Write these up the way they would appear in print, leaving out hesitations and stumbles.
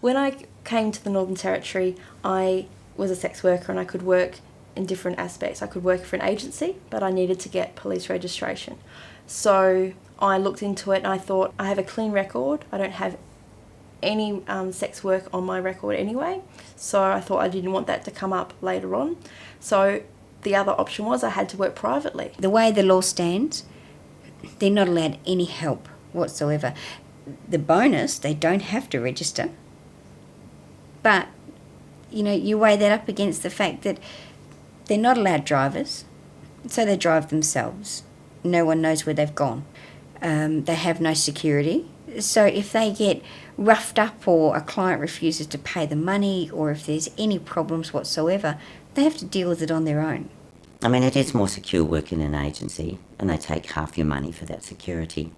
When I came to the Northern Territory, I was a sex worker and I could work in different aspects. I could work for an agency, but I needed to get police registration. So I looked into it and I thought, I have a clean record. I don't have any sex work on my record anyway. So I thought I didn't want that to come up later on. So the other option was I had to work privately. The way the law stands, they're not allowed any help whatsoever. The bonus, they don't have to register. But, you weigh that up against the fact that they're not allowed drivers, so they drive themselves. No one knows where they've gone. They have no security. So if they get roughed up or a client refuses to pay the money or if there's any problems whatsoever, they have to deal with it on their own. I mean, it is more secure working in an agency and they take half your money for that security.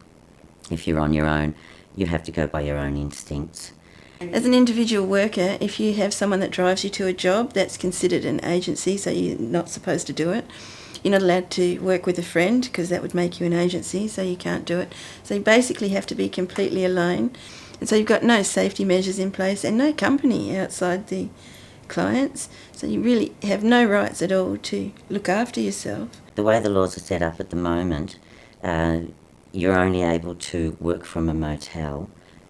If you're on your own, you have to go by your own instincts. As an individual worker, if you have someone that drives you to a job, that's considered an agency, so you're not supposed to do it. You're not allowed to work with a friend because that would make you an agency, so you can't do it. So you basically have to be completely alone. And so you've got no safety measures in place and no company outside the clients. So you really have no rights at all to look after yourself. The way the laws are set up at the moment, you're only able to work from a motel.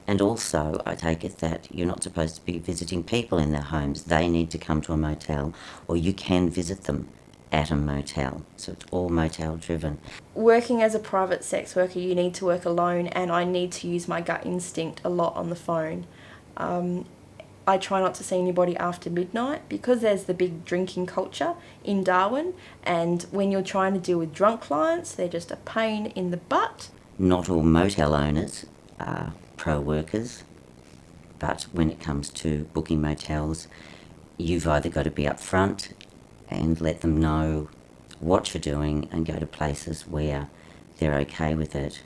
And also, I take it that you're not supposed to be visiting people in their homes. They need to come to a motel, or you can visit them at a motel. So it's all motel driven. Working as a private sex worker, you need to work alone, and I need to use my gut instinct a lot on the phone. I try not to see anybody after midnight because there's the big drinking culture in Darwin, and when you're trying to deal with drunk clients, they're just a pain in the butt. Not all motel owners are pro-workers, but when it comes to booking motels, you've either got to be upfront and let them know what you're doing and go to places where they're okay with it,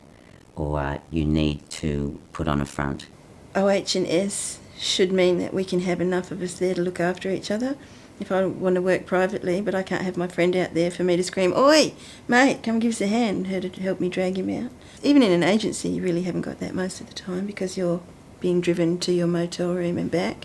or you need to put on a front. OH&S should mean that we can have enough of us there to look after each other. If I want to work privately, but I can't have my friend out there for me to scream, "Oi, mate, come give us a hand," her to help me drag him out. Even in an agency, you really haven't got that most of the time because you're being driven to your motel room and back.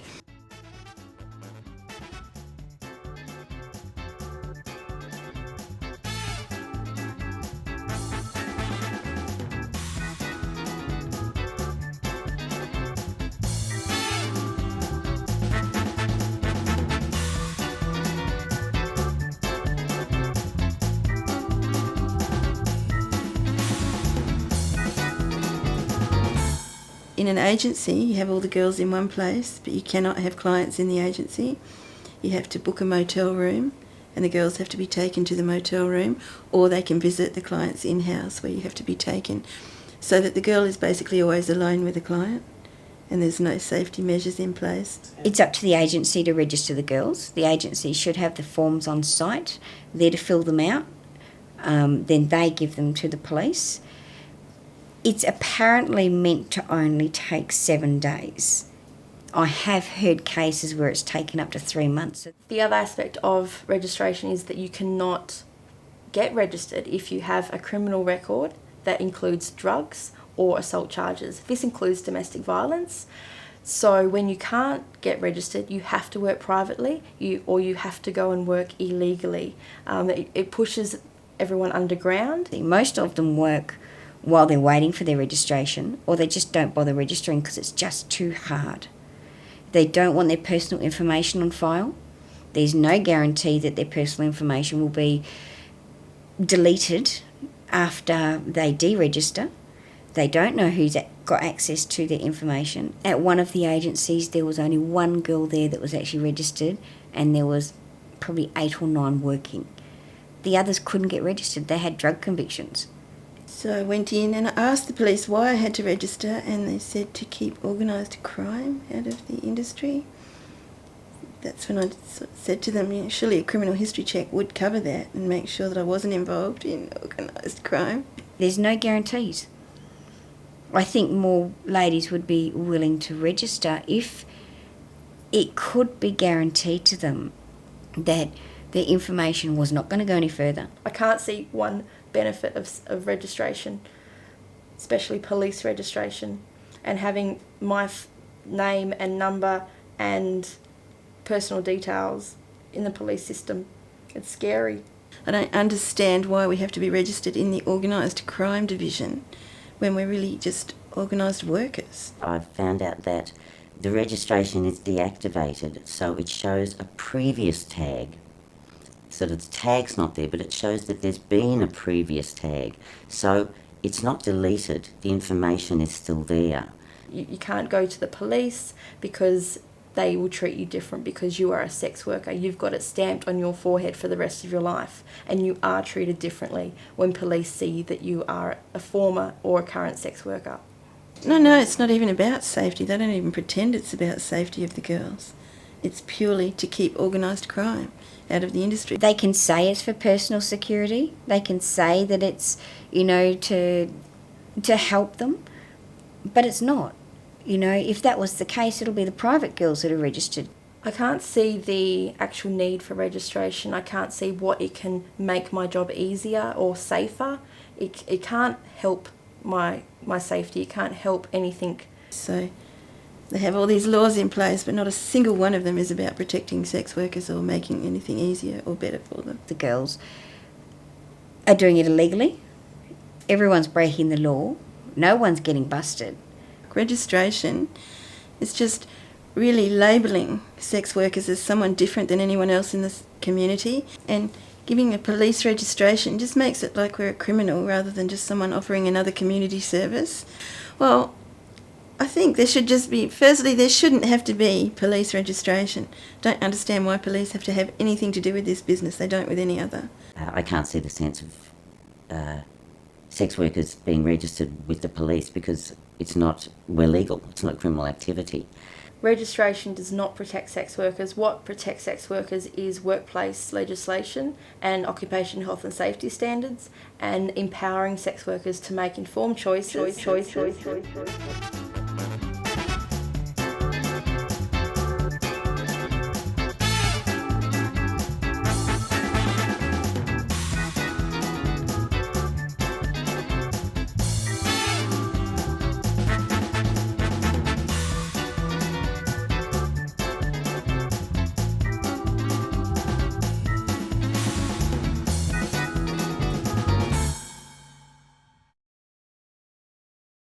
In an agency, you have all the girls in one place, but you cannot have clients in the agency. You have to book a motel room, and the girls have to be taken to the motel room, or they can visit the client's in-house where you have to be taken, so that the girl is basically always alone with the client, and there's no safety measures in place. It's up to the agency to register the girls. The agency should have the forms on site, there to fill them out. Then they give them to the police. It's apparently meant to only take 7 days. I have heard cases where it's taken up to 3 months. The other aspect of registration is that you cannot get registered if you have a criminal record that includes drugs or assault charges. This includes domestic violence. So when you can't get registered, you have to work privately, or you have to go and work illegally. It pushes everyone underground. Most of them work while they're waiting for their registration, or they just don't bother registering because it's just too hard. They don't want their personal information on file. There's no guarantee that their personal information will be deleted after they deregister. They don't know who's got access to their information. At one of the agencies, there was only one girl there that was actually registered, and there was probably 8 or 9 working. The others couldn't get registered. They had drug convictions. So I went in and I asked the police why I had to register, and they said to keep organised crime out of the industry. That's when I said to them, surely a criminal history check would cover that and make sure that I wasn't involved in organised crime. There's no guarantees. I think more ladies would be willing to register if it could be guaranteed to them that their information was not going to go any further. I can't see one benefit of registration, especially police registration, and having my name and number and personal details in the police system. It's scary. I don't understand why we have to be registered in the organised crime division when we're really just organised workers. I've found out that the registration is deactivated, so it shows a previous tag. So the tag's not there, but it shows that there's been a previous tag. So it's not deleted, the information is still there. You can't go to the police because they will treat you different because you are a sex worker. You've got it stamped on your forehead for the rest of your life, and you are treated differently when police see that you are a former or a current sex worker. No, it's not even about safety. They don't even pretend it's about safety of the girls. It's purely to keep organised crime out of the industry. They can say it's for personal security. They can say that it's, to help them, but it's not. If that was the case, it'll be the private girls that are registered. I can't see the actual need for registration. I can't see what it can make my job easier or safer. It can't help my safety. It can't help anything. So they have all these laws in place, but not a single one of them is about protecting sex workers or making anything easier or better for them. The girls are doing it illegally. Everyone's breaking the law. No one's getting busted. Registration is just really labelling sex workers as someone different than anyone else in this community, and giving a police registration just makes it like we're a criminal rather than just someone offering another community service. Well, I think there should just be, firstly, there shouldn't have to be police registration. Don't understand why police have to have anything to do with this business. They don't with any other. I can't see the sense of sex workers being registered with the police because we're legal, it's not criminal activity. Registration does not protect sex workers. What protects sex workers is workplace legislation and occupation health and safety standards, and empowering sex workers to make informed choices.